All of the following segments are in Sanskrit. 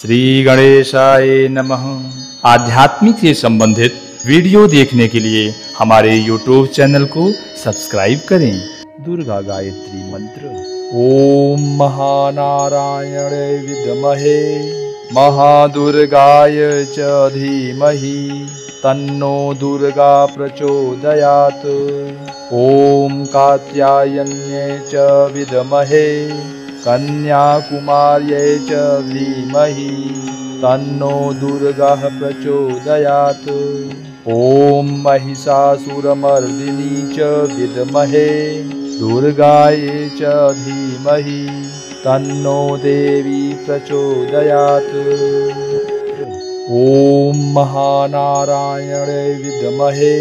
श्री गणेशाय नमः। आध्यात्मिक से संबंधित वीडियो देखने के लिए हमारे YouTube चैनल को सब्सक्राइब करें। दुर्गा गायत्री मंत्र। ओम महानारायणाय विद्महे महादुर्गाय च धीमहि तन्नो दुर्गा प्रचोदयात्। ओम कात्यायन्ये च विद्महे कन्याकुमार्यै च धीमहि तन्नो दुर्गा प्रचोदयात्। ओम महिषासुरमर्दिनी च विद्महे दुर्गायै च धीमहि तन्नो देवी प्रचोदयात्। ओम महानारायणाय विद्महे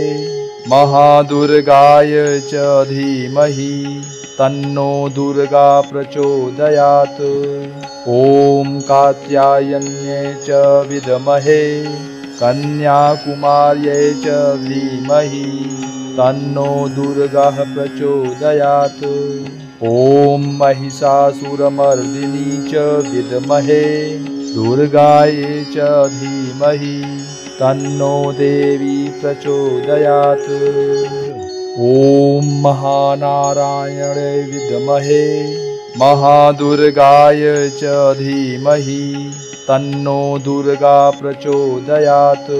महादुर्गाय च धीमहि तन्नो दुर्गा प्रचोदयात्। ओम कात्यायन्ये च विद्महे कन्याकुमार्यै च धीमहि तन्नो दुर्गा प्रचोदयात्। ओम महिषासुरमर्दिनी च विद्महे दुर्गायै च धीमहि तन्नो देवी प्रचोदयात्। ओम महानारायणाय विद्महे महादुर्गाय च धीमहि तन्नो दुर्गा प्रचोदयात्।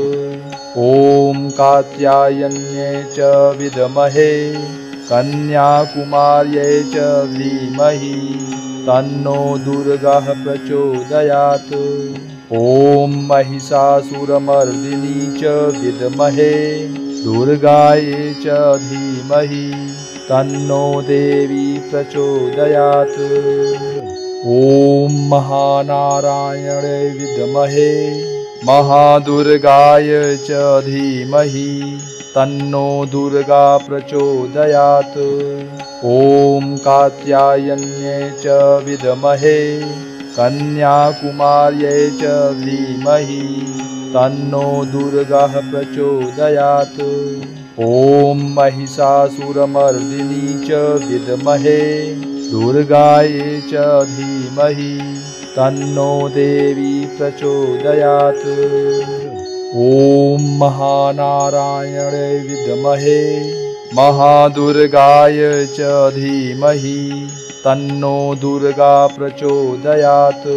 ओम कात्यायन्ये च विद्महे कन्याकुमार्यै च धीमहि तन्नो दुर्गा प्रचोदयात्। ओम महिषासुरमर्दिनी च विद्महे दुर्गायै च धीमहि तन्नो देवी प्रचोदयात्। ओम महानारायणाय विद्महे महादुर्गाय च धीमहि तन्नो दुर्गा प्रचोदयात्। ओम कात्यायन्ये च विद्महे कन्याकुमार्यै च धीमहि तन्नो दुर्गा प्रचोदयात्। ओम महिषासुरमर्दिनी च विद्महे दुर्गायै च धीमहि तन्नो देवी प्रचोदयात्। ओम महानारायणाय विद्महे महादुर्गाय च धीमहि तन्नो दुर्गा प्रचोदयात्।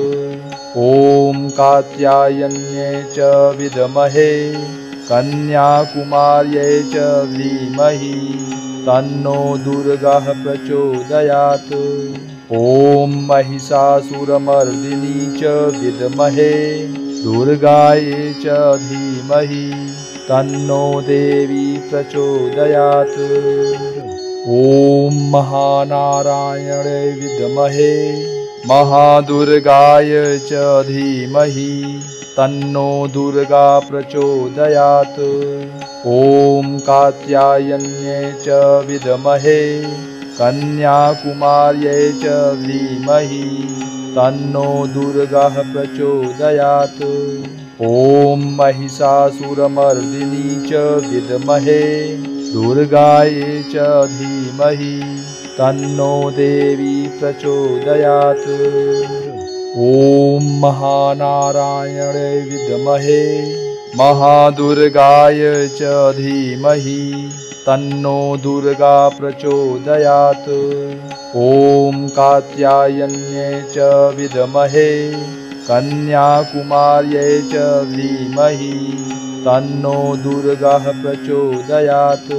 ओम कात्यायन्ये च विद्महे कन्याकुमार्यै च धीमहि तन्नो दुर्गा प्रचोदयात्। ओम महिषासुरमर्दिनी च विद्महे दुर्गायै च धीमहि तन्नो देवी प्रचोदयात्। ओम महानारायणाय विद्महे महादुर्गाय च धीमहि तन्नो दुर्गा प्रचोदयात्। ओम कात्यायन्ये च विद्महे कन्याकुमार्यै च धीमहि तन्नो दुर्गा प्रचोदयात्। ओम महिषासुरमर्दिनी च विद्महे दुर्गायै च धीमहि तन्नो देवी प्रचोदयात्। ओम महानारायणाय विद्महे महादुर्गाय च धीमहि तन्नो दुर्गा प्रचोदयात्। ओम कात्यायन्ये च विद्महे कन्याकुमार्यै च धीमहि तन्नो दुर्गा प्रचोदयात्।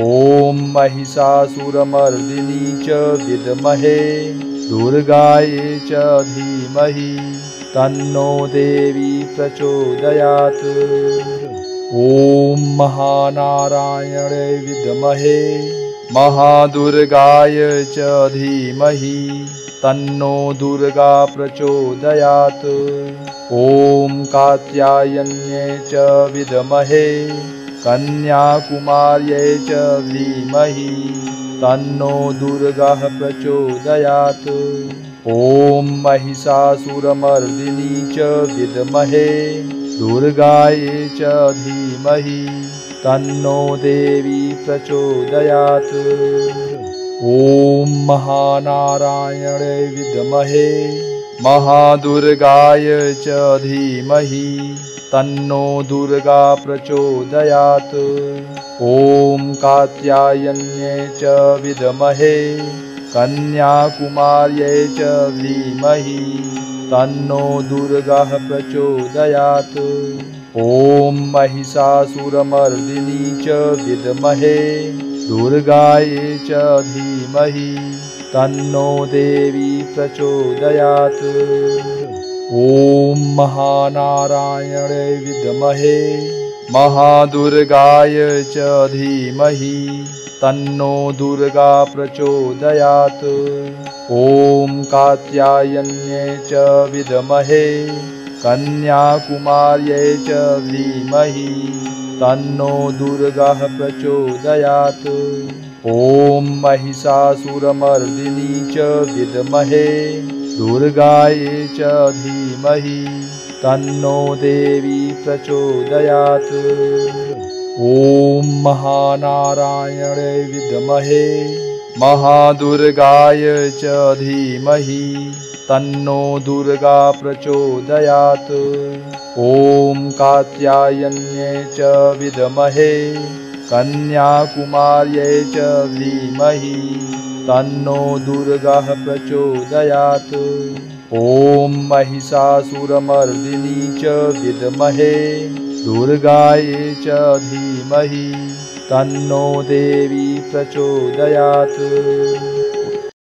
ओम महिषासुरमर्दिनी च विद्महे दुर्गायै च धीमहि तन्नो देवी प्रचोदयात्। ओम महानारायणाय विद्महे महादुर्गाय च धीमहि तन्नो दुर्गा प्रचोदयात्। ओम कात्यायन्ये च विद्महे कन्याकुमार्यै च धीमहि तन्नो दुर्गा प्रचोदयात्। ओम महिषासुरमर्दिनी च विद्महे दुर्गायै च धीमहि तन्नो देवी प्रचोदयात्। ओम महानारायणाय विद्महे महादुर्गाय च धीमहि तन्नो दुर्गा प्रचोदयात्। ॐ कात्यायन्यै च विद्महे कन्याकुमार्यै च धीमहि तन्नो दुर्गा प्रचोदयात्। ॐ महिषासुरमर्दिनी च विद्महे दुर्गायै च धीमहि तन्नो देवी प्रचोदयात्। ॐ महानारायणे विद्महे महादुर्गाय च धीमहि तन्नो दुर्गा प्रचोदयात्। ॐ कात्यायन्यै च विद्महे कन्याकुमार्यै च धीमहि तन्नो दुर्गा प्रचोदयात्। ॐ महिषासुरमर्दिनी च विद्महे दुर्गायै च धीमहि तन्नो देवी प्रचोदयात्। ॐ महानारायणे विद्महे महादुर्गाय च धीमहि तन्नो दुर्गा प्रचोदयात्। ॐ कात्यायन्यै च विद्महे कन्याकुमार्यै च धीमहि तन्नो दुर्गा प्रचोदयात्। ॐ महिषासुरमर्दिनी च विद्महे दुर्गायै च धीमहि तन्नो देवी प्रचोदयात्।